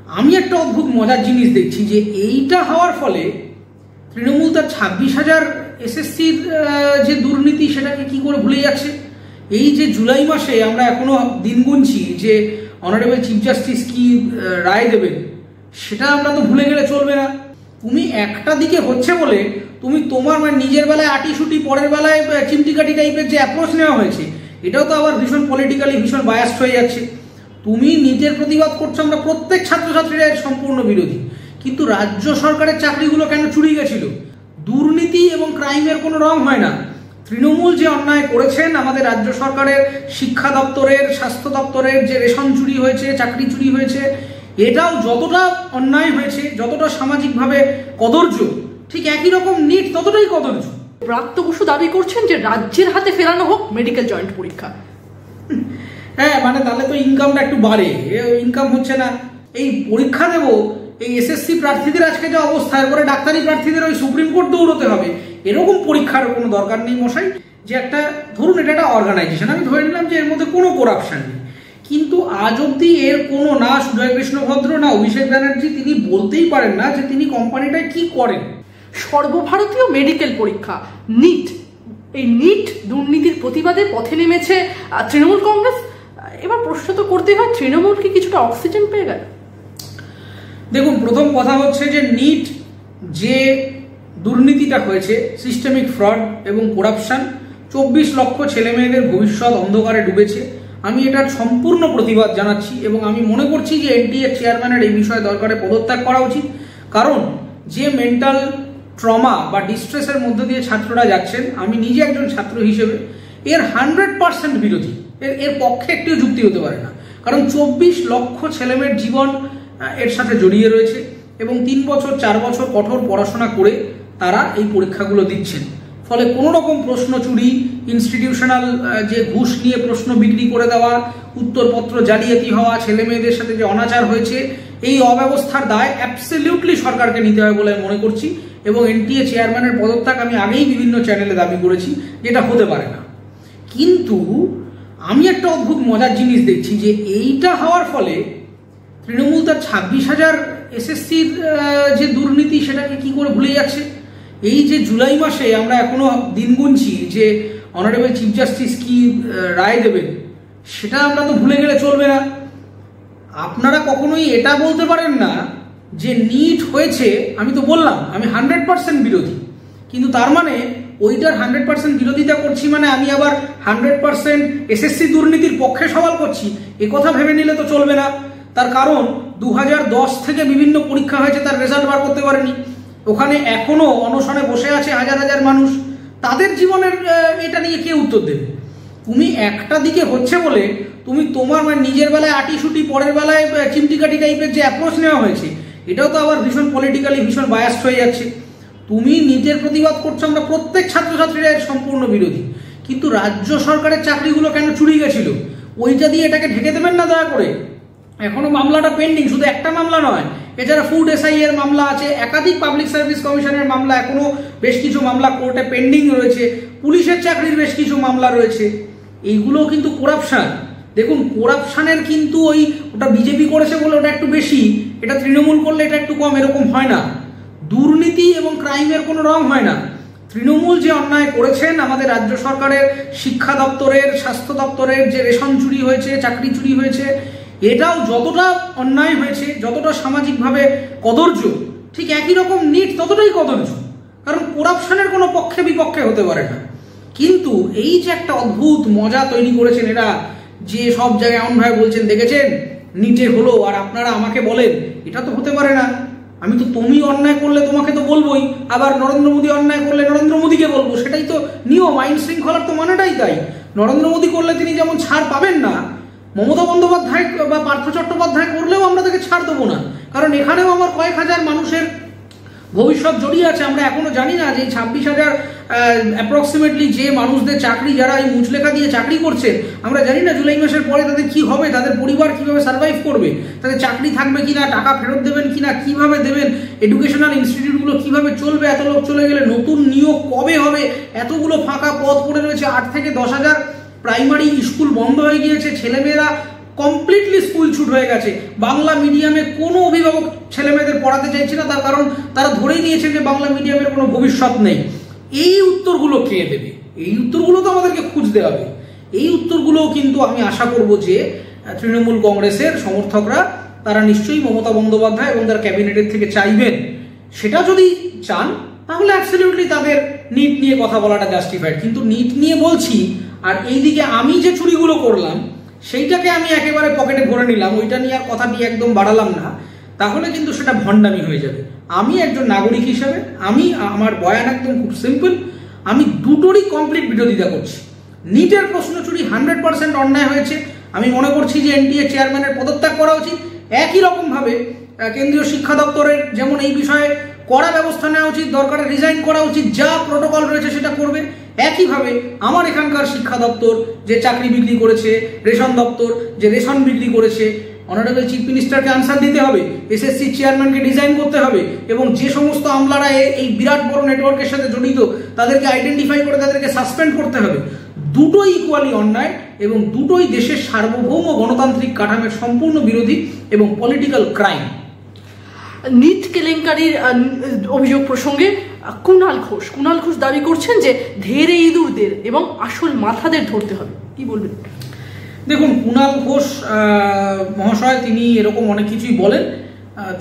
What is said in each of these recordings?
আমি একটা অদ্ভুত মজার জিনিস দেখছি যে এইটা হওয়ার ফলে তৃণমূল তার 26,000 এসএসসির যে দুর্নীতি সেটাকে কি করে ভুলে যাচ্ছে। এই যে জুলাই মাসে আমরা এখনো দিন গুনছি যে অনারেবল চিফ জাস্টিস কি রায় দেবেন, সেটা আমরা তো ভুলে গেলে চলবে না। তুমি একটা দিকে হচ্ছে বলে তুমি তোমার নিজের বেলায় আটিসুটি, পরের বেলায় চিমটিকাটি টাইপের যে অ্যাপ্রোচ নেওয়া হয়েছে এটাও তো আবার ভীষণ পলিটিক্যালি ভীষণ বায়াসড হয়ে যাচ্ছে। তুমি নিজের প্রতিবাদ করছো, আমরা প্রত্যেক ছাত্রছাত্রীরা এর সম্পূর্ণ বিরোধী, কিন্তু রাজ্য সরকারের চাকরিগুলো কেন চুরি গেছিল? দুর্নীতি এবং ক্রাইমের কোনো রং হয় না। তৃণমূল যে অন্যায় করেছেন, আমাদের রাজ্য সরকারের শিক্ষা দপ্তরের, স্বাস্থ্য দপ্তরের যে রেশন চুরি হয়েছে, চাকরি চুরি হয়েছে, এটাও যতটা অন্যায় হয়েছে, যতটা সামাজিকভাবে কদর্য, ঠিক একই রকম নিট ততটাই কদর্য। ব্রাত্য বসু দাবি করছেন যে রাজ্যের হাতে ফেরানো হোক মেডিকেল জয়েন্ট পরীক্ষা। হ্যাঁ, তাহলে তো ইনকামটা একটু বাড়ে। ইনকাম হচ্ছে না, এই পরীক্ষা দেবো, এই এসএসসি প্রার্থীদের আজকে যে অবস্থা, এরপরে ডাক্তারি প্রার্থীদের ওই সুপ্রিম কোর্ট দৌড়তে হবে, এরকম পরীক্ষার কোনো দরকার নেই মশাই। যে একটা ধরুন এটা একটা অর্গানাইজেশন, আমি ধরে নিলাম যে এর মধ্যে কোনো করাপশন নেই, কিন্তু আজ অব্দি এর কোনো না সুজয় কৃষ্ণ ভদ্র না অভিষেক ব্যানার্জি তিনি বলতেই পারেন না যে তিনি কোম্পানিটায় কি করেন। সর্বভারতীয় মেডিকেল পরীক্ষা নিট, এই নিট দুর্নীতির প্রতিবাদে পথে নেমেছে তৃণমূল কংগ্রেস। এবার প্রশ্ন তো করতেই হয়, তৃণমূল কি কিছুটা অক্সিজেন পেয়ে গেল? দেখুন, প্রথম কথা হচ্ছে যে নিট যে দুর্নীতিটা হয়েছে, সিস্টেমিক ফ্রড এবং করাপশন, 24 লক্ষ ছেলে মেয়েদের ভবিষ্যৎ অন্ধকারে ডুবেছে। আমি এটার সম্পূর্ণ প্রতিবাদ জানাচ্ছি এবং আমি মনে করছি যে এনটিএ চেয়ারম্যানের এই বিষয়ে দরকারে পদত্যাগ করা উচিত। কারণ যে মেন্টাল ট্রমা বা ডিস্ট্রেসের মধ্যে দিয়ে ছাত্ররা যাচ্ছেন, আমি নিজে একজন ছাত্র হিসেবে এর 100% বিরোধী। এর পক্ষে একটিও যুক্তি হতে পারে না। কারণ 24 লক্ষ ছেলেমেয়ের জীবন এর সাথে জড়িয়ে রয়েছে এবং 3 বছর 4 বছর কঠোর পড়াশোনা করে তারা এই পরীক্ষাগুলো দিচ্ছেন। ফলে কোনো রকম প্রশ্ন চুরি, ইনস্টিটিউশনাল যে ঘুষ নিয়ে প্রশ্ন বিক্রি করে দেওয়া, উত্তরপত্র জালিয়াতি হওয়া, ছেলে মেয়েদের সাথে যে অনাচার হয়েছে, এই অব্যবস্থার দায় অ্যাবসলিউটলি সরকারকে নিতে হয় বলে মনে করছি এবং এনটিএ চেয়ারম্যানের পদত্যাগ আমি আগেই বিভিন্ন চ্যানেলে দাবি করেছি, যেটা হতে পারে না। কিন্তু আমি একটা অদ্ভুত মজার জিনিস দেখছি যে এইটা হওয়ার ফলে তৃণমূল তার 26,000 এসএসসির যে দুর্নীতি সেটাকে কি করে ভুলে যাচ্ছে। এই যে জুলাই মাসে আমরা এখনো দিন গুনছি যে অনারেবল চিফ জাস্টিস কি রায় দেবেন, সেটা আমরা তো ভুলে গেলে চলবে না। আপনারা কখনোই এটা বলতে পারেন না যে নিট হয়েছে, আমি তো বললাম আমি 100% বিরোধী, কিন্তু তার মানে ওইটার 100% বিরোধিতা করছি মানে আমি আবার 100% এসএসসি দুর্নীতির পক্ষে সওয়াল করছি, এ কথা ভেবে নিলে তো চলবে না। তার কারণ 2010 থেকে বিভিন্ন পরীক্ষা হয়েছে, তার রেজাল্ট বার করতে পারেনি। ওখানে এখনো অনশনে বসে আছে হাজার হাজার মানুষ, তাদের জীবনের এটা নিয়ে কে উত্তর দেবে? তুমি একটা দিকে হচ্ছে বলে তুমি তোমার নিজের বেলায় আটিসুটি, পরের বেলায় চিমটিকাটি টাইপের যে অ্যাপ্রোচ নেওয়া হয়েছে এটাও তো আবার ভীষণ পলিটিক্যালি ভীষণ বায়াসড হয়ে যাচ্ছে। তুমি নিজের প্রতিবাদ করছো, আমরা প্রত্যেক ছাত্রছাত্রীরা এর সম্পূর্ণ বিরোধী, কিন্তু রাজ্য সরকারের চাকরিগুলো কেন চুরি গেছিল ওইটা দিয়ে এটাকে ঢেকে দেবেন না দয়া করে। এখনো মামলাটা পেন্ডিং, শুধু একটা মামলা নয়, এছাড়া ফুড এসআই এর মামলা আছে, একাধিক পাবলিক সার্ভিস কমিশনের মামলা, এখনো বেশ কিছু মামলা কোর্টে পেন্ডিং রয়েছে, পুলিশের চাকরির বেশ কিছু মামলা রয়েছে। এইগুলো কিন্তু করাপশন। দেখুন, করাপশনের কিন্তু ওটা বিজেপি করেছে বলে ওটা একটু বেশি, এটা তৃণমূল করলে এটা একটু কম, এরকম হয় না। দুর্নীতি এবং ক্রাইমের কোনো রং হয় না। তৃণমূল যে অন্যায় করেছেন, আমাদের রাজ্য সরকারের শিক্ষা দপ্তরের, স্বাস্থ্য দপ্তরের যে রেশন চুরি হয়েছে, চাকরি চুরি হয়েছে, এটাও যতটা অন্যায় হয়েছে, যতটা সামাজিকভাবে কদর্য, ঠিক একই রকম নিট ততটাই কদর্য। কারণ করাপশনের কোনো পক্ষে বিপক্ষে হতে পারে না। কিন্তু এই যে একটা অদ্ভুত মজা তৈরি করেছেন এরা, যে সব জায়গায় এমনভাবে বলছেন দেখেছেন নিটে হলো আর আপনারা আমাকে বলেন, এটা তো হতে পারে না। আমি তো তুমি অন্যায় করলে তোমাকে তো বলবোই, আবার নরেন্দ্র মোদী অন্যায় করলে নরেন্দ্র মোদীকে বলবো, সেটাই তো নিয়ম, আইন শৃঙ্খলার তো মানেটাই তাই। নরেন্দ্র মোদী করলে তিনি যেমন ছাড় পাবেন না, মমতা বন্দ্যোপাধ্যায় বা পার্থ চট্টোপাধ্যায় করলেও আমরা তাকে ছাড় দেবো না। কারণ এখানেও আমার কয়েক হাজার মানুষের ভবিষ্যৎ জড়িয়ে আছে। আমরা এখনো জানি না যে 26,000 অ্যাপ্রক্সিমেটলি যে মানুষদের চাকরি, যারা এই মুচলেখা দিয়ে চাকরি করছে, আমরা জানি না জুলাই মাসের পরে তাদের কি হবে, তাদের পরিবার কিভাবে সার্ভাইভ করবে, তাদের চাকরি থাকবে কিনা, টাকা ফেরত দেবেন কিনা, কিভাবে দেবেন, এডুকেশনাল ইনস্টিটিউটগুলো কিভাবে চলবে, এত লোক চলে গেলে নতুন নিয়োগ কবে হবে, এতগুলো ফাঁকা পদ পড়ে রয়েছে, 8 থেকে 10,000 প্রাইমারি স্কুল বন্ধ হয়ে গিয়েছে, ছেলেমেয়েরা কমপ্লিটলি স্কুল ছুট হয়ে গেছে, বাংলা মিডিয়ামে কোনো অভিভাবক অভিভাবক ছেলে মেয়েদের পড়াতে চাইছে না, তার কারণ তারা ধরেই নিয়েছেন যে বাংলা মিডিয়ামের কোনো ভবিষ্যৎ নেই। এই উত্তরগুলো কে দেবে? এই উত্তরগুলো তো আমাদেরকে খুঁজতে হবে। এই উত্তরগুলোও কিন্তু আমি আশা করব যে তৃণমূল কংগ্রেসের সমর্থকরা তারা নিশ্চয়ই মমতা বন্দ্যোপাধ্যায় এবং তার ক্যাবিনেটের থেকে চাইবেন। সেটা যদি চান তাহলে অ্যাবসলিউটলি তাদের নিট নিয়ে কথা বলাটা জাস্টিফাইড। কিন্তু নিট নিয়ে বলছি আর এইদিকে আমি যে চুরিগুলো করলাম সেইটাকে আমি একেবারে পকেটে ভরে নিলাম, ওইটা নিয়ে আর কথা নিয়ে একদম বাড়ালাম না, তাহলে কিন্তু সেটা ভণ্ডামি হয়ে যাবে। আমি একজন নাগরিক হিসেবে আমার বয়ান একদম খুব সিম্পল, আমি দুটোরই কমপ্লিট বিরোধিতা করছি। নিটের প্রশ্ন চুরি 100% অন্যায় হয়েছে, আমি মনে করছি যে এনটিএ চেয়ারম্যানের পদত্যাগ করা উচিত। একই রকমভাবে কেন্দ্রীয় শিক্ষা দপ্তরের যেমন এই বিষয়ে কড়া ব্যবস্থা নেওয়া উচিত, দরকারে রিজাইন করা উচিত, যা প্রোটোকল রয়েছে সেটা করবে। একইভাবে আমার এখানকার শিক্ষা দপ্তর যে চাকরি বিক্রি করেছে, রেশন দপ্তর যে রেশন বিক্রি করেছে, অনারেবল চিফ মিনিস্টারকে আনসার দিতে হবে, এসএসসি চেয়ারম্যানকে ডিজাইন করতে হবে, এবং যে সমস্ত আমলারা এই বিরাট বড় নেটওয়ার্কের সাথে জড়িত তাদেরকে আইডেন্টিফাই করে তাদেরকে সাসপেন্ড করতে হবে। দুটোই ইকুয়ালি অন্যায় এবং দুটোই দেশের সার্বভৌম গণতান্ত্রিক কাঠামোর সম্পূর্ণ বিরোধী এবং পলিটিক্যাল ক্রাইম। নিট কেলেঙ্কারির অভিযোগ প্রসঙ্গে কুণাল ঘোষ দাবি করছেন যে ধেরে ইঁদুরদের এবং আসল মাথাদের ধরতে হবে, কি বলবেন? দেখুন, কুণাল ঘোষ মহাশয় তিনি এরকম অনেক কিছুই বলেন।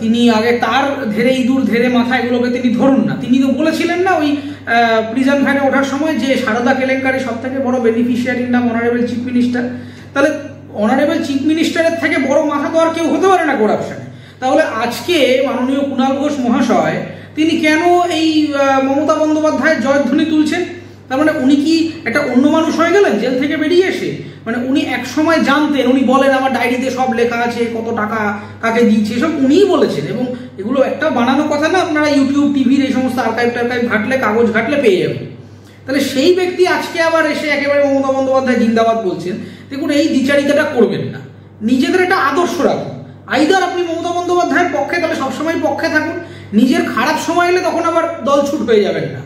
তিনি আগে তার ধেরে ইঁদুর ধেরে মাথা এগুলোকে তিনি ধরুন না। তিনি তো বলেছিলেন না ওই প্রিজন ভ্যানে ওঠার সময় যে সারদা কেলেঙ্কারি সব থেকে বড় বেনিফিশিয়ারির নাম অনারেবল চিফ মিনিস্টার। তাহলে অনারেবল চিফ মিনিস্টারের থেকে বড় মাথা তো আর কেউ হতে পারে না করাপশনে। তাহলে আজকে মাননীয় কুণাল ঘোষ মহাশয় তিনি কেন এই মমতা বন্দ্যোপাধ্যায়ের জয়ধ্বনি তুলছেন? তার মানে উনি কি একটা অন্য মানুষ হয়ে গেলেন জেল থেকে বেরিয়ে এসে? মানে উনি এক সময় জানতেন, উনি বলেন আমার ডায়েরিতে সব লেখা আছে, কত টাকা কাকে দিয়েছে, সব উনিই বলেছেন, এবং এগুলো একটা বানানো কথা না। আপনারা ইউটিউব টিভির এই সমস্ত আর্কাইভ ঘাটলে, কাগজ ঘাটলে পেয়ে যাবেন। তাহলে সেই ব্যক্তি আজকে আবার এসে একেবারে মমতা বন্দ্যোপাধ্যায় জিন্দাবাদ বলছেন। দেখুন, এই দ্বিচারিতাটা করবেন না, নিজেদের একটা আদর্শ রাখুন। আইদার আপনি মমতা বন্দ্যোপাধ্যায়ের পক্ষে, তাহলে সবসময় পক্ষে থাকুন। নিজের খারাপ সময় এলে তখন আবার দলছুট হয়ে যাবেন না।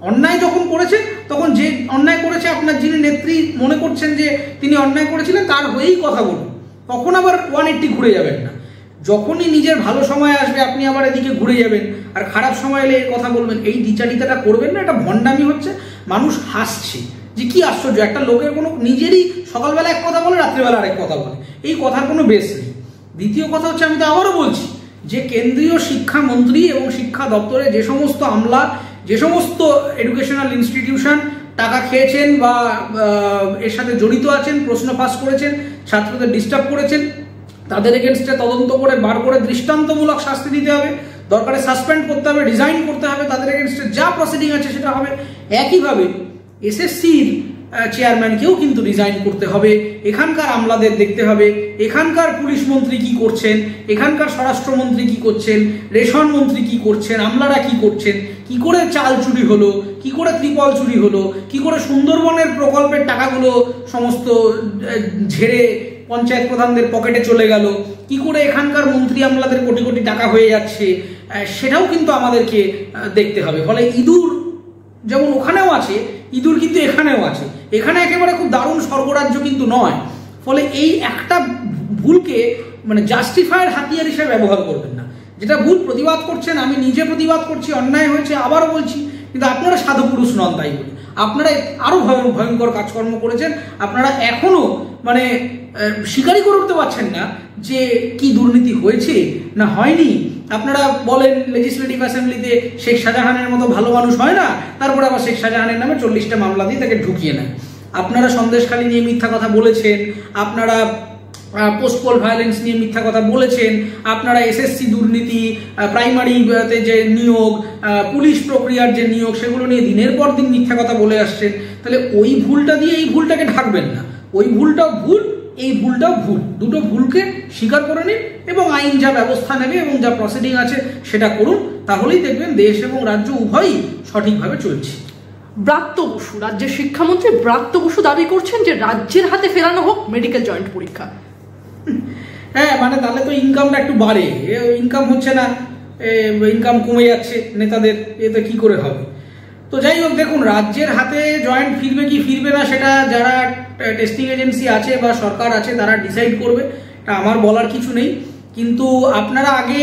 অন্যায় যখন করেছে তখন যে অন্যায় করেছে আপনার যিনি নেত্রী মনে করছেন যে তিনি অন্যায় করেছিলেন তার হয়েই কথা বলুন, তখন আবার 180 ঘুরে যাবেন না। যখনই নিজের ভালো সময় আসবে আপনি আবার এদিকে ঘুরে যাবেন, আর খারাপ সময় এলে এই কথা বলবেন। এই দ্বিচারিতাটা করবেন না, এটা ভণ্ডামি হচ্ছে। মানুষ হাসছে যে কি আশ্চর্য, একটা লোকের কোনো নিজেরই সকালবেলা এক কথা বলে, রাত্রিবেলা আরেক কথা বলে, এই কথার কোনো বেশ নেই। দ্বিতীয় কথা হচ্ছে, আমি তো আবারও বলছি যে কেন্দ্রীয় শিক্ষামন্ত্রী এবং শিক্ষা দপ্তরে যে সমস্ত আমলা, যে সমস্ত এডুকেশনাল ইনস্টিটিউশন টাকা খেয়েছেন বা এর সাথে জড়িত আছেন, প্রশ্ন ফাঁস করেছেন, ছাত্রদের ডিস্টার্ব করেছেন, তাদের এগেনস্টে তদন্ত করে বার করে দৃষ্টান্তমূলক শাস্তি দিতে হবে, দরকারে সাসপেন্ড করতে হবে, রিজাইন করতে হবে, তাদের এগেনস্টে যা প্রসিডিং আছে সেটা হবে। একইভাবে এসএসসির চেয়ারম্যানকেও কিন্তু রিজাইন করতে হবে, এখানকার আমলাদের দেখতে হবে, এখানকার পুলিশ মন্ত্রী কি করছেন, এখানকার স্বরাষ্ট্রমন্ত্রী কি করছেন, রেশন মন্ত্রী কি করছেন, আমলারা কি করছেন, কি করে চাল চুরি হলো, কি করে ত্রিপল চুরি হলো, কি করে সুন্দরবনের প্রকল্পের টাকাগুলো সমস্ত ঝেড়ে পঞ্চায়েত প্রধানদের পকেটে চলে গেল, কি করে এখানকার মন্ত্রী আমলাদের কোটি কোটি টাকা হয়ে যাচ্ছে, সেটাও কিন্তু আমাদেরকে দেখতে হবে। ফলে ইঁদুর যেমন ওখানেও আছে, ইঁদুর কিন্তু এখানেও আছে। এখানে একেবারে খুব দারুণ স্বর্গরাজ্য কিন্তু নয়। ফলে এই একটা ভুলকে মানে জাস্টিফায়ার হাতিয়ার হিসেবে ব্যবহার করবেন না। যেটা ভুল প্রতিবাদ করছেন, আমি নিজে প্রতিবাদ করছি, অন্যায় হয়েছে আবারও বলছি, কিন্তু আপনারা সাধু পুরুষ নন, তাই বলি আপনারা আরো ভয়ঙ্কর কাজকর্ম করেছেন। আপনারা এখনো মানে স্বীকারই করে উঠতে পারছেন না যে কি দুর্নীতি হয়েছে না হয়নি। আপনারা বলেন লেজিসলেটিভ অ্যাসেম্বলিতে শেখ শাহজাহানের মতো ভালো মানুষ হয় না, তারপরে আবার শেখ শাহজাহানের নামে 40টা মামলা দিয়ে তাকে ঢুকিয়ে নেয়। আপনারা সন্দেশখালী নিয়ে মিথ্যা কথা বলেছেন, আপনারা পোস্টপোল ভায়োলেন্স নিয়ে মিথ্যা কথা বলেছেন, আপনারা এসএসসি দুর্নীতি, প্রাইমারিতে যে নিয়োগ, পুলিশ প্রক্রিয়ার যে নিয়োগ, সেগুলো নিয়ে দিনের পর দিন মিথ্যা কথা বলে আসছেন। তাহলে ওই ভুলটা দিয়ে এই ভুলটাকে ঢাকবেন না। ওই ভুলটাও ভুল, এই ভুলটাও ভুল, দুটো ভুলকে স্বীকার করে নিন এবং আইন যা ব্যবস্থা নেবে এবং যা প্রসিডিং আছে সেটা করুন। তাহলেই দেখবেন দেশ এবং রাজ্য উভয়ই সঠিকভাবে চলছে। ব্রাত্য বসু, রাজ্যের শিক্ষামন্ত্রী ব্রাত্য বসু দাবি করছেন যে রাজ্যের হাতে ফেরানো হোক মেডিকেল জয়েন্ট পরীক্ষা। হ্যাঁ, মানে তাহলে তো ইনকামটা একটু বাড়ে, ইনকাম হচ্ছে না, ইনকাম কমে যাচ্ছে নেতাদের, এতে কি করে হবে? তো যাই হোক, দেখুন রাজ্যের হাতে জয়েন্ট ফিরবে কি ফিরবে না সেটা যারা টেস্টিং এজেন্সি আছে বা সরকার আছে তারা ডিসাইড করবে, এটা আমার বলার কিছু নেই। কিন্তু আপনারা আগে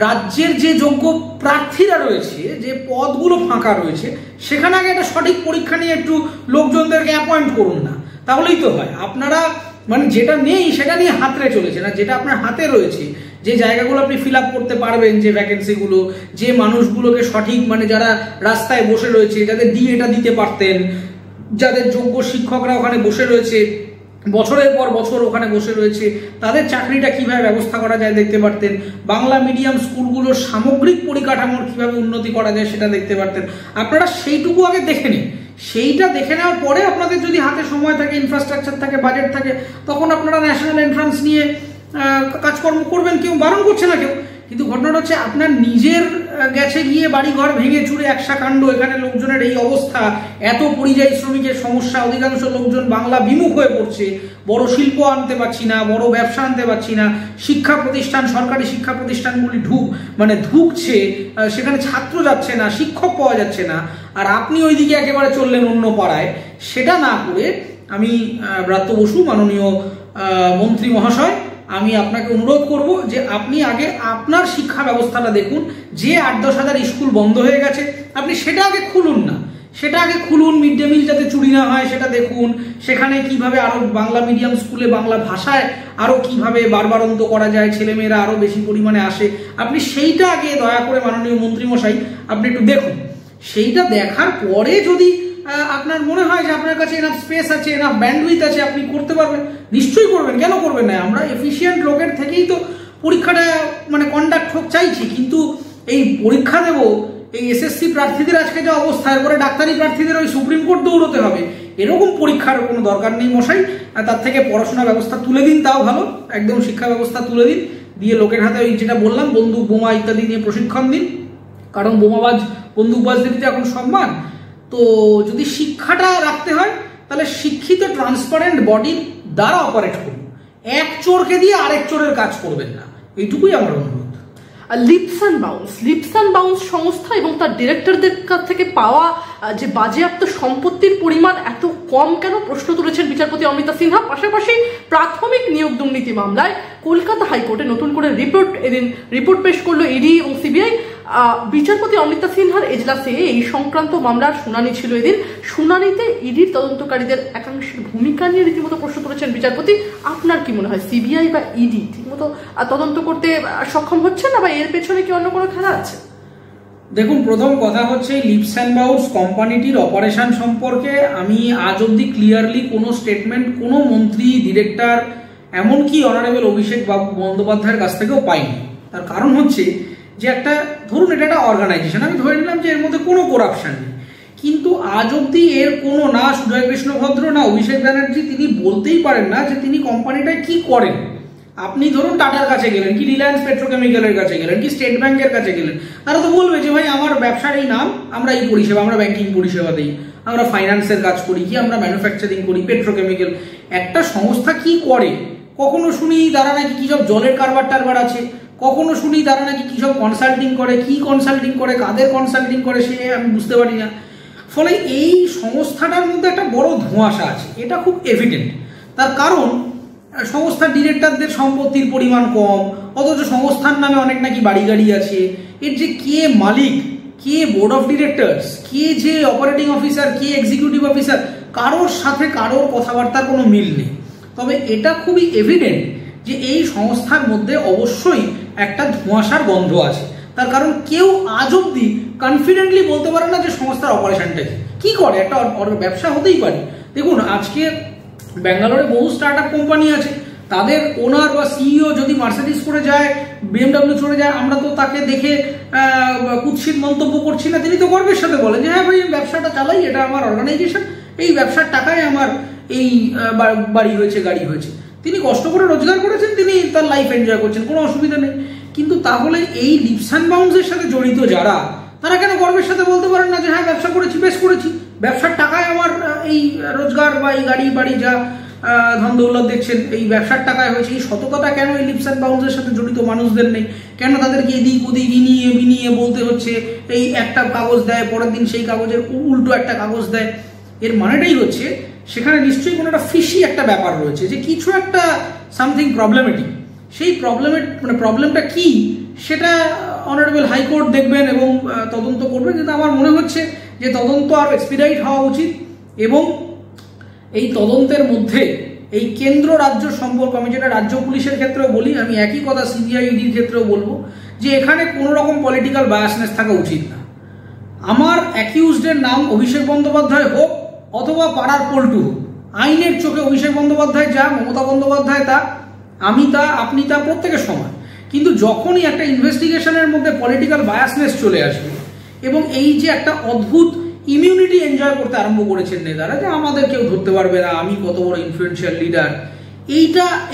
রাজ্যের যে যোগ্য প্রার্থীরা রয়েছে, যে পদগুলো ফাঁকা রয়েছে, সেখানে আগে একটা সঠিক পরীক্ষা নিয়ে একটু লোকজনদেরকে অ্যাপয়েন্ট করুন না, তাহলেই তো হয়। আপনারা মানে যেটা নেই সেটা নিয়ে হাতড়ে চলেছে না, যেটা আপনার হাতে রয়েছে, যে জায়গাগুলো আপনি ফিল আপ করতে পারবেন, যে ভ্যাকেন্সিগুলো, যে মানুষগুলোকে সঠিক মানে যারা রাস্তায় বসে রয়েছে, যাদের ডিএটা দিতে পারতেন, যাদের যোগ্য শিক্ষকরা ওখানে বসে রয়েছে, বছরের পর বছর ওখানে বসে রয়েছে, তাদের চাকরিটা কিভাবে ব্যবস্থা করা যায় দেখতে পারতেন। বাংলা মিডিয়াম স্কুলগুলোর সামগ্রিক পরিকাঠামোর কিভাবে উন্নতি করা যায় সেটা দেখতে পারতেন। আপনারা সেইটুকু আগে দেখে নিন। সেইটা দেখে নেওয়ার পরে আপনাদের যদি হাতে সময় থাকে, ইনফ্রাস্ট্রাকচার থাকে, বাজেট থাকে, তখন আপনারা ন্যাশনাল এন্ট্রান্স নিয়ে কাজকর্ম করবেন, কেউ বারণ করছে না কেউ। কিন্তু ঘটনাটা হচ্ছে আপনার নিজের গেছে গিয়ে বাড়িঘর ভেঙে চুরে একসা কাণ্ড, এখানে লোকজনের এই অবস্থা, এত পরিযায়ী শ্রমিকের সমস্যা, অধিকাংশ লোকজন বাংলা বিমুখ হয়ে পড়ছে, বড় শিল্প আনতে পারছি না, বড় ব্যবসা আনতে পারছি না, শিক্ষা প্রতিষ্ঠান, সরকারি শিক্ষা প্রতিষ্ঠানগুলি ধুকছে, সেখানে ছাত্র যাচ্ছে না, শিক্ষক পাওয়া যাচ্ছে না, আর আপনি ওইদিকে একেবারে চললেন অন্য পাড়ায়। সেটা না করে আমি ব্রাত্য বসু, মাননীয় মন্ত্রী মহাশয়, আমি আপনাকে অনুরোধ করব যে আপনি আগে আপনার শিক্ষা ব্যবস্থাটা দেখুন। যে 8-10 হাজার স্কুল বন্ধ হয়ে গেছে, আপনি সেটা আগে খুলুন না, সেটা আগে খুলুন। মিড ডে মিল যাতে চুরি না হয় সেটা দেখুন। সেখানে কিভাবে আরো বাংলা মিডিয়াম স্কুলে বাংলা ভাষায় আরো কিভাবে বারবারন্ত করা যায়, ছেলেমেয়েরা আরো বেশি পরিমাণে আসে, আপনি সেইটা আগে দয়া করে মাননীয় মন্ত্রী মশাই আপনি একটু দেখুন। সেইটা দেখার পরে যদি আপনার মনে হয় যে আপনার কাছে এনাফ স্পেস আছে, এনাফ ব্যান্ডউইথ আছে, আপনি করতে পারবেন, নিশ্চয়ই করবেন, কেন করবেন না? আমরা এফিশিয়েন্ট লোকের থেকেই তো পরীক্ষাটা মানে কন্ডাক্ট হোক চাইছি। কিন্তু এই পরীক্ষা দেব, এই এসএসসি প্রার্থীদের আজকে যে অবস্থা, এরপরে ডাক্তারি প্রার্থীদের ওই সুপ্রিম কোর্ট দৌড়তে হবে, এরকম পরীক্ষার কোনো দরকার নেই মশাই। তার থেকে পড়াশোনা ব্যবস্থা তুলে দিন, তাও ভালো, একদম শিক্ষা ব্যবস্থা তুলে দিন, দিয়ে লোকের হাতে ওই যেটা বললাম বন্দুক বোমা ইত্যাদি নিয়ে প্রশিক্ষণ দিন। কারণ বোমাবাজ বন্দুকবাজদেরই তো এখন সম্মান। তো যদি শিক্ষাটা রাখতে হয় তাহলে শিক্ষিত ট্রান্সপারেন্ট বডির দ্বারা অপারেট করুন, এক চোরকে দিয়ে আরেক চোরের কাজ করবেন না, এইটুকুই আমার অনুরোধ। লিপস অ্যান্ড বাউন্স সংস্থা এবং তার ডিরেক্টরদের কাছ থেকে পাওয়া যে বাজেয়াপ্ত সম্পত্তির পরিমাণ এত কম কেন প্রশ্ন তুলেছেন বিচারপতি অমৃতা সিনহা। পাশাপাশি প্রাথমিক নিয়োগ দুর্নীতি মামলায় কলকাতা হাইকোর্টে নতুন করে রিপোর্ট পেশ করলো ইডি এবং সিবিআই। বিচারপতি অমৃতা সিনহার এজলাসে এই সংক্রান্ত মামলার শুনানি ছিল এদিন। শুনানিতে ইডির তদন্তকারীদের একাংশের ভূমিকা নিয়ে রীতিমতো প্রশ্ন তুলেছেন বিচারপতি। আপনার কি মনে হয়, সিবিআই বা ইডি ঠিকমতো তদন্ত করতে সক্ষম হচ্ছে না, বা এর পেছনে কি অন্য কোনো খেলা আছে? দেখুন, প্রথম কথা হচ্ছে লিপস অ্যান্ড বাউন্স কোম্পানিটির অপারেশন সম্পর্কে আমি আজ অব্দি ক্লিয়ারলি কোনো স্টেটমেন্ট কোনো মন্ত্রী, ডিরেক্টর, এমনকি অনারেবল অভিষেক বাবু বন্দ্যোপাধ্যায়ের কাছ থেকেও পাইনি। তার কারণ হচ্ছে যে একটা ধরুন এটা একটা অর্গানাইজেশন, আমি ধরে নিলাম যে এর মধ্যে কোনো করাপশন নেই, কিন্তু আজ অব্দি এর কোনো না সুজয় কৃষ্ণ ভদ্র না অভিষেক ব্যানার্জি তিনি বলতেই পারেন না যে তিনি কোম্পানিটায় কি করেন। আপনি ধরুন টাটার কাছে গেলেন, কি রিলায়েন্স পেট্রোকেমিক্যালের কাছে গেলেন, কি স্টেট ব্যাংকের কাছে গেলেন, তারা তো বলবে যে ভাই আমার ব্যবসার এই নাম, আমরা এই পরিষেবা, আমরা ব্যাংকিং পরিষেবা দিই, আমরা ফাইন্যান্সের কাজ করি, কি আমরা ম্যানুফ্যাকচারিং করি, পেট্রোকেমিক্যাল। একটা সংস্থা কি করে? কখনো শুনি তারা নাকি কি সব জলের কারবার টারবার আছে, কখনো শুনি তারা নাকি কি সব কনসাল্টিং করে, কি কনসাল্টিং করে, কাদের কনসাল্টিং করে সে আমি বুঝতে পারি না। ফলে এই সংস্থাটার মধ্যে একটা বড় ধোঁয়াশা আছে, এটা খুব এভিডেন্ট। তার কারণ সংস্থার ডিরেক্টরদের সম্পত্তির পরিমাণ কম, অথচ সংস্থার নামে অনেক নাকি বাড়ি গাড়ি আছে। এর যে কে মালিক, কে বোর্ড অফ ডিরেক্টরস, কে যে অপারেটিং অফিসার, কে এক্সিকিউটিভ অফিসার, কারোর সাথে কারোর কথাবার্তার কোনো মিল নেই। তবে এটা খুবই এভিডেন্ট যে এই সংস্থার মধ্যে অবশ্যই একটা ধোঁয়াশার গন্ধ আছে। তার কারণ কেউ আজ অব্দি কনফিডেন্টলি বলতে পারে না যে সংস্থার অপারেশনটা কি করে। একটা ব্যবসা হতেই পারে। দেখুন, আজকে ব্যাঙ্গালোরে বহু স্টার্ট আপ কোম্পানি আছে, তাদের ওনার বা সিইও যদি মার্সিডিজ করে যায়, বিএমডব্লিউ চলে যায়, আমরা তো তাকে দেখে কুৎসিত মন্তব্য করছি না। তিনি তো গর্বের সাথে বলেন যে হ্যাঁ ভাই ব্যবসাটা চালাই, এটা আমার অর্গানাইজেশন, এই ব্যবসার টাকায় আমার এই বাড়ি হয়েছে, গাড়ি হয়েছে। তিনি কষ্ট করে রোজগার করেছেন, তিনি তার লাইফ এনজয় করছেন, কোনো অসুবিধা নেই। কিন্তু তাহলে এই লিপস অ্যান্ড বাউন্সের সাথে জড়িত যারা, তারা কেন গর্বের সাথে বলতে পারেন না যে হ্যাঁ ব্যবসা করেছি, বেশ করেছি, ব্যবসার টাকায় আমার এই রোজগার বা এই গাড়ি বাড়ি যা ধন দৌলত দেখছেন এই ব্যবসার টাকায় হয়েছে। এই সততা কেন এই লিপস অ্যান্ড বাউন্সের সাথে জড়িত মানুষদের নেই? কেন তাদেরকে এদিক ওদিক বিনিয়ে বলতে হচ্ছে? এই একটা কাগজ দেয়, পরের দিন সেই কাগজের উল্টো একটা কাগজ দেয়। এর মানেটাই হচ্ছে সেখানে নিশ্চয়ই কোনো একটা ফিশি একটা ব্যাপার রয়েছে, যে কিছু একটা সামথিং প্রবলেমেটিক। সেই প্রবলেমটা কি সেটা অনারেবল হাইকোর্ট দেখবেন এবং তদন্ত করবেন। কিন্তু আমার মনে হচ্ছে যে তদন্ত আরও এক্সপিডাইট হওয়া উচিত এবং এই তদন্তের মধ্যে এই কেন্দ্র রাজ্য সম্পর্ক, আমি যেটা রাজ্য পুলিশের ক্ষেত্রেও বলি, আমি একই কথা সিবিআই ইডির ক্ষেত্রেও বলবো যে এখানে কোনো রকম পলিটিক্যাল বায়াসনেস থাকা উচিত না। আমার অ্যাকিউজডের নাম অভিষেক বন্দ্যোপাধ্যায় হোক অথবা পাড়ার পল্টু হোক, আইনের চোখে অভিষেক বন্দ্যোপাধ্যায় যা, মমতা বন্দ্যোপাধ্যায় তা, আমি তা, আপনি তা, প্রত্যেকের সমান। কিন্তু যখনই একটা ইনভেস্টিগেশনের মধ্যে পলিটিক্যাল বায়াসনেস চলে আসবে এবং এই যে একটা অদ্ভুত ইমিউনিটি এনজয় করতে আরম্ভ করেছেন নেতারা, যে আমাদের কেউ ধরতে পারবে না, আমি কত বড় ইনফ্লুয়েন্সিয়াল লিডার,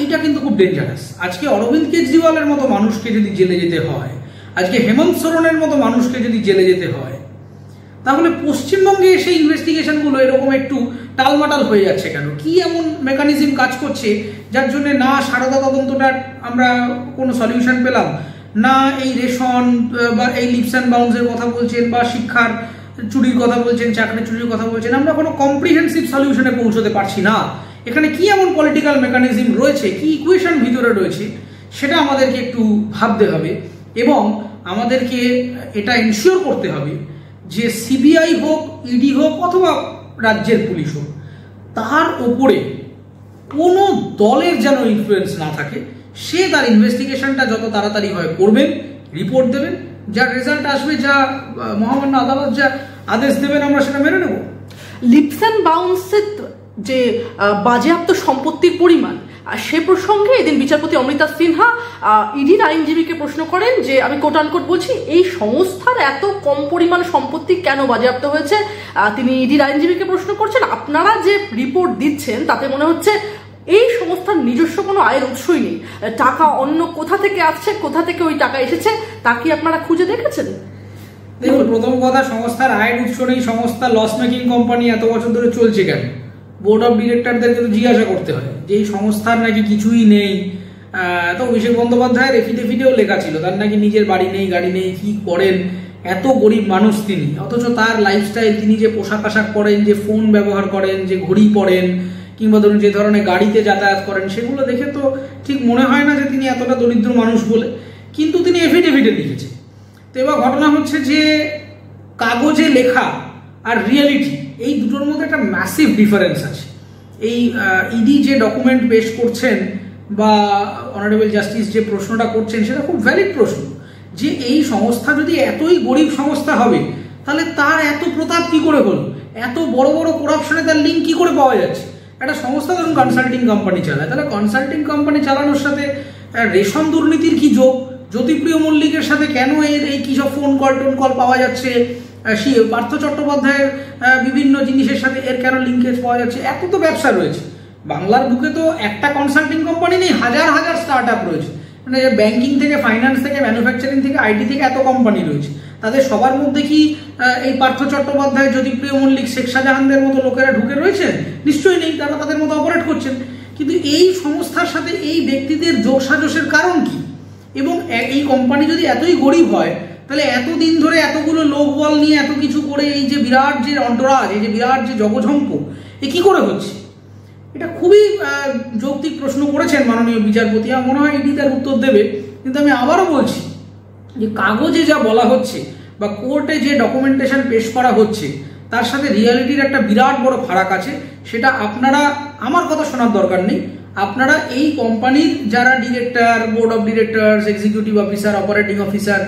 এইটা কিন্তু খুব ডেঞ্জারাস। আজকে অরবিন্দ কেজরিওয়ালের মতো মানুষকে যদি জেলে যেতে হয়, আজকে হেমন্ত সোরেনের মতো মানুষকে যদি জেলে যেতে হয়, তাহলে পশ্চিমবঙ্গে সেই ইনভেস্টিগেশনগুলো এরকম একটু টালমাটাল হয়ে যাচ্ছে কেন? কি এমন মেকানিজম কাজ করছে যার জন্য না সারদা তদন্তটার আমরা কোনো সলিউশন পেলাম, না এই রেশন বা এই লিপস অ্যান্ড বাউন্সের কথা বলছেন, বা শিক্ষার চুরির কথা বলছেন, চাকরি চুরির কথা বলছেন, আমরা কোনো কম্প্রিহেন্সিভ সলিউশনে পৌঁছতে পারছি না। এখানে কি এমন পলিটিক্যাল মেকানিজম রয়েছে, কি ইকুয়েশন ভিতরে রয়েছে, সেটা আমাদেরকে একটু ভাবতে হবে এবং আমাদেরকে এটা এনশিওর করতে হবে যে সিবিআই হোক, ইডি হোক অথবা রাজ্যের পুলিশ হোক, তার ওপরে কোনো দলের যেন ইনফ্লুয়েন্স না থাকে। সে তার ইনভেস্টিগেশনটা যত তাড়াতাড়ি হয় করবেন, রিপোর্ট দেবেন, যা রেজাল্ট আসবে, যা মহামান্য আদালত যা আদেশ দেবেন, আমরা সেটা মেনে নেব। লিপস অ্যান্ড বাউন্সের যে বাজেয়াপ্ত সম্পত্তির পরিমাণ, সে প্রসঙ্গে এদিন বিচারপতি অমৃতা সিনহা ইডির আইনজীবীকে প্রশ্ন করেন যে, আমি কোট আনকোট বলছি, এই সংস্থার এত কম পরিমাণ সম্পত্তি কেন বাজেয়াপ্ত হয়েছে। তিনি ইডির আইনজীবীকে প্রশ্ন করছেন, আপনারা যে রিপোর্ট দিচ্ছেন তাতে মনে হচ্ছে এই সংস্থার নিজস্ব কোনো আয়ের উৎসই নেই, টাকা অন্য কোথা থেকে আসছে, কোথা থেকে ওই টাকা এসেছে তা কি আপনারা খুঁজে দেখেছেন? দেখুন, প্রথম কথা, সংস্থার আয়ের উৎস নেই, সংস্থা লস মেকিং কোম্পানি এত বছর ধরে চলছে কেন? বোর্ড অফ ডিরেক্টরদেরকে তো জিজ্ঞাসা করতে হয় যে এই সংস্থার নাকি কিছুই নেই। তো অভিষেক বন্দ্যোপাধ্যায়ের এফিডেভিটেও লেখা ছিল তার নাকি নিজের বাড়ি নেই, গাড়ি নেই, কি করেন, এত গরিব মানুষ তিনি, অথচ তার লাইফস্টাইল, তিনি যে পোশাক আশাক পরেন, যে ফোন ব্যবহার করেন, যে ঘড়ি পরেন, কিংবা ধরুন যে ধরনের গাড়িতে যাতায়াত করেন, সেগুলো দেখে তো ঠিক মনে হয় না যে তিনি এতটা দরিদ্র মানুষ বলে। কিন্তু তিনি এফিডেভিটে লিখেছে। তো এবার ঘটনা হচ্ছে যে কাগজে লেখা আর রিয়েলিটি, এই দুটোর মধ্যে একটা ম্যাসিভ ডিফারেন্স আছে। এই ইডি যে ডকুমেন্ট পেশ করছেন বা অনারেবল জাস্টিস যে প্রশ্নটা করছেন, সেটা খুব ভ্যালিড প্রশ্ন, যে এই সংস্থা যদি এতই গরিব সংস্থা হবে, তাহলে তার এত প্রতাপ কি করে হলো, এত বড় বড় করাপশনে তার লিঙ্ক কি করে পাওয়া যাচ্ছে? একটা সংস্থা ধরুন কনসাল্টিং কোম্পানি চালায়, তাহলে কনসাল্টিং কোম্পানি চালানোর সাথে রেশন দুর্নীতির কি যোগ? জ্যোতিপ্রিয় মল্লিকের সাথে কেন এই কি সব ফোন কল টোন কল পাওয়া যাচ্ছে? পার্থ চট্টোপাধ্যায়ের বিভিন্ন জিনিসের সাথে এর কেন লিঙ্কেজ পাওয়া যাচ্ছে? এত তো ব্যবসা রয়েছে বাংলার বুকে, তো একটা কনসাল্টিং কোম্পানি নেই, হাজার হাজার স্টার্ট আপ রয়েছে। মানে ব্যাংকিং থেকে, ফাইন্যান্স থেকে, ম্যানুফ্যাকচারিং থেকে, আইটি থেকে এত কোম্পানি রয়েছে। তাদের সবার মধ্যে কি এই পার্থ চট্টোপাধ্যায়, জ্যোতিপ্রিয় মল্লিক, শেখ শাহজাহানদের মতো লোকেরা ঢুকে রয়েছেন? নিশ্চয়ই নেই, তারা তাদের মতো অপারেট করছেন। কিন্তু এই সংস্থার সাথে এই ব্যক্তিদের যোগসাজশের কারণ কি? এবং এই কোম্পানি যদি এতই গরিব হয়, তাহলে এতদিন ধরে এতগুলো লোকবল নিয়ে এত কিছু করে এই যে বিরাট যে অন্তরাজ, এই যে বিরাট যে জগঝম্প, এ কি করে হচ্ছে? এটা খুবই যৌক্তিক প্রশ্ন করেছেন মাননীয় বিচারপতি। আমার মনে হয় ইডি তার উত্তর দেবে। কিন্তু আমি আবারও বলছি যে কাগজে যা বলা হচ্ছে বা কোর্টে যে ডকুমেন্টেশন পেশ করা হচ্ছে, তার সাথে রিয়ালিটির একটা বিরাট বড় ফারাক আছে। সেটা আপনারা, আমার কথা শোনার দরকার নেই, আপনারা এই কোম্পানির যারা director, board of directors, executive officer, operating officer,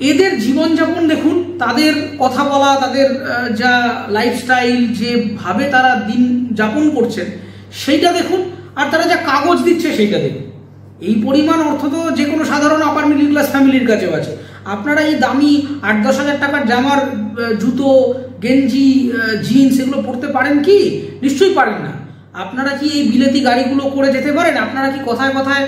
এদের জীবনযাপন দেখুন, তাদের কথা বলা, তাদের যা লাইফস্টাইল, যেভাবে তারা দিন যাপন করছেন, সেইটা দেখুন। আর তারা যা কাগজ দিচ্ছে সেইটা দেখুন। এই পরিমাণ অর্থ তো যে কোনো সাধারণ আপার মিডল ক্লাস ফ্যামিলির কাছেও আছে। আপনারা এই দামি 8-10 হাজার টাকার জামার, জুতো, গেঞ্জি, জিন্স এগুলো পরতে পারেন কি? নিশ্চয়ই পারেন না। আপনারা কি এই বিলেতি গাড়িগুলো করে যেতে পারেন? আপনারা কি কথায় কথায়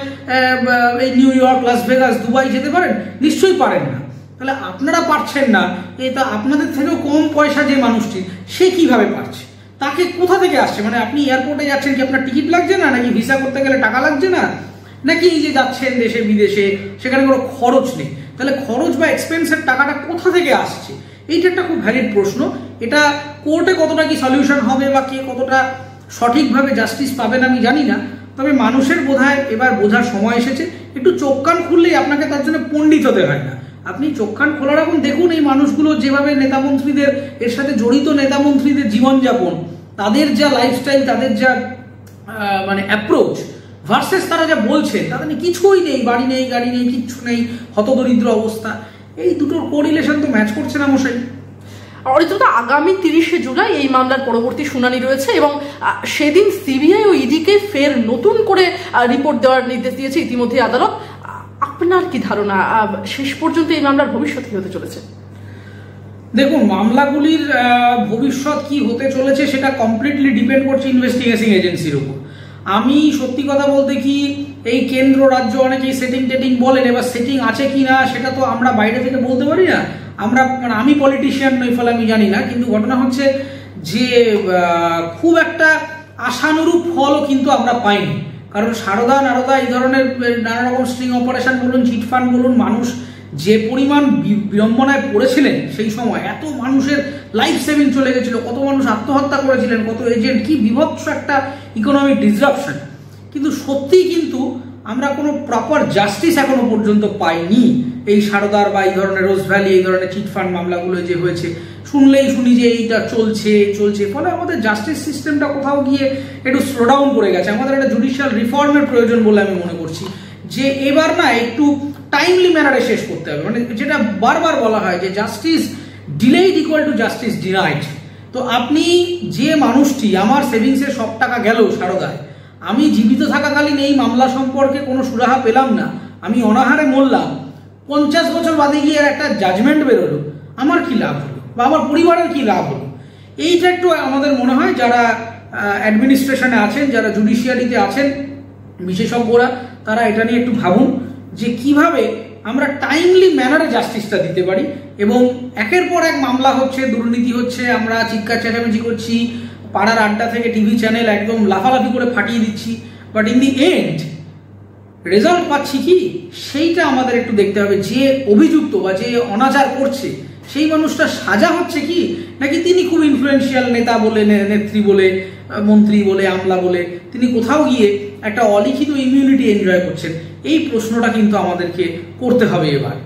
এই New York, Las Vegas, Dubai যেতে পারেন? নিশ্চয়ই পারেন না। তাহলে আপনারা পারছেন না, এটা আপনাদের থেকেও কম পয়সা যে মানুষটি, সে কিভাবে পারছে? তাকে কোথা থেকে আসছে? মানে আপনি এয়ারপোর্টে যাচ্ছেন কি আপনার টিকিট লাগছে না? নাকি ভিসা করতে গেলে টাকা লাগছে না? নাকি এই যে যাচ্ছেন দেশে বিদেশে, সেখানে কোনো খরচ নেই? তাহলে খরচ বা এক্সপেন্সের টাকাটা কোথা থেকে আসছে? এইটা একটা খুব ভ্যালিড প্রশ্ন। এটা কোর্টে কতটা কি সলিউশন হবে বা কে কতটা সঠিকভাবে জাস্টিস পাবেন আমি জানি না। তবে মানুষের বোধহয় এবার বোঝার সময় এসেছে, একটু চোখ কান খুললেই আপনাকে তার জন্য পণ্ডিত হতে হয় না। আপনি চোখ কান খোলার এখন দেখুন এই মানুষগুলো যেভাবে নেতামন্ত্রীদের এর সাথে জড়িত নেতামন্ত্রীদের জীবনযাপন, তাদের যা লাইফস্টাইল, তাদের যা মানে অ্যাপ্রোচ ভার্সেস তারা যা বলছে, তাদের কিছুই নেই, বাড়ি নেই, গাড়ি নেই, কিচ্ছু নেই, হতদরিদ্র অবস্থা, এই দুটোর কোরিলেশন তো ম্যাচ করছে না মশাই। অরিত্রতা, আগামী 30শে জুলাই এই মামলার পরবর্তী শুনানি রয়েছে এবং সেদিন সিবিআই ও ইডিকে ফের নতুন করে রিপোর্ট দেওয়ার নির্দেশ দিয়েছে ইতিমধ্যে আদালত। আপনার কি ধারণা শেষ পর্যন্ত এই মামলার ভবিষ্যৎ কি হতে চলেছে? দেখুন, মামলাগুলির ভবিষ্যৎ কি হতে চলেছে সেটা কমপ্লিটলি ডিপেন্ড করছে ইনভেস্টিগেশন এজেন্সির উপর। আমি সত্যি কথা বলতে কি, এই কেন্দ্র রাজ্য অনেকেই সেটিং টেটিং বলেন, এবার সেটিং আছে কি না সেটা তো আমরা বাইরে থেকে বলতে পারি না। আমরা মানে আমি পলিটিশিয়ান নই, ফলে আমি জানি না। কিন্তু ঘটনা হচ্ছে যে খুব একটা আশানুরূপ ফলও কিন্তু আমরা পাইনি। কারণ সারদা নারদা এই ধরনের নানা রকম স্ট্রিং অপারেশন বলুন, চিটফান্ড বলুন, মানুষ যে পরিমাণ বিড়ম্বনায় পড়েছিলেন সেই সময়, এত মানুষের লাইফ সেভিং চলে গেছিল, কত মানুষ আত্মহত্যা করেছিলেন, কত এজেন্ট, কি বিভৎস একটা ইকোনমিক ডিসরাপশন। কিন্তু সত্যিই কিন্তু আমরা কোনো প্রপার জাস্টিস এখনো পর্যন্ত পাইনি এই সারদার বা এই ধরনের রোজ ভ্যালি, এই ধরনের চিটফান্ড মামলাগুলো যে হয়েছে, শুনলেই শুনি যে এইটা চলছে, ফলে আমাদের জাস্টিস সিস্টেমটা কোথাও গিয়ে একটু স্লো ডাউন করে গেছে। আমাদের একটা জুডিশিয়াল রিফর্মের প্রয়োজন বলে আমি মনে করছি, যে এবার না একটু টাইমলি ম্যানারে শেষ করতে হবে। মানে যেটা বারবার বলা হয় যে justice delayed equal to justice denied. তো আপনি যে মানুষটি, আমার সেভিংসের সব টাকা গেল সারদায়, আমি জীবিত থাকাকালীন এই মামলা সম্পর্কে কোনো সুরাহা পেলাম না, আমি অনাহারে মরলাম, 50 বছর বাদে গিয়ে একটা জাজমেন্ট বেরোলো, আমার কি লাভ হলো বা আমার পরিবারের কি লাভ হলো? এইটা একটু আমাদের মনে হয় যারা অ্যাডমিনিস্ট্রেশনে আছেন, যারা জুডিশিয়ারিতে আছেন বিশেষজ্ঞরা, তারা এটা নিয়ে একটু ভাবুন যে কিভাবে আমরা টাইমলি ম্যানারে জাস্টিসটা দিতে পারি। এবং একের পর এক মামলা হচ্ছে, দুর্নীতি হচ্ছে, আমরা চিৎকার চেঁচামেচি করছি, পাড়ার আড্ডা থেকে টিভি চ্যানেল একদম লাফালাফি করে ফাটিয়ে দিচ্ছি, but in the end result পাচ্ছি কি সেইটা আমাদের একটু দেখতে হবে। যে অভিযুক্ত বা যে অনাচার করছে সেই মানুষটা সাজা হচ্ছে কি, নাকি তিনি খুব ইনফ্লুয়েন্সিয়াল নেতা বলে, নেত্রী বলে, মন্ত্রী বলে, আমলা বলে তিনি কোথাও গিয়ে একটা অলিখিত ইমিউনিটি এনজয় করছেন? এই প্রশ্নটা কিন্তু আমাদেরকে করতে হবে এবার।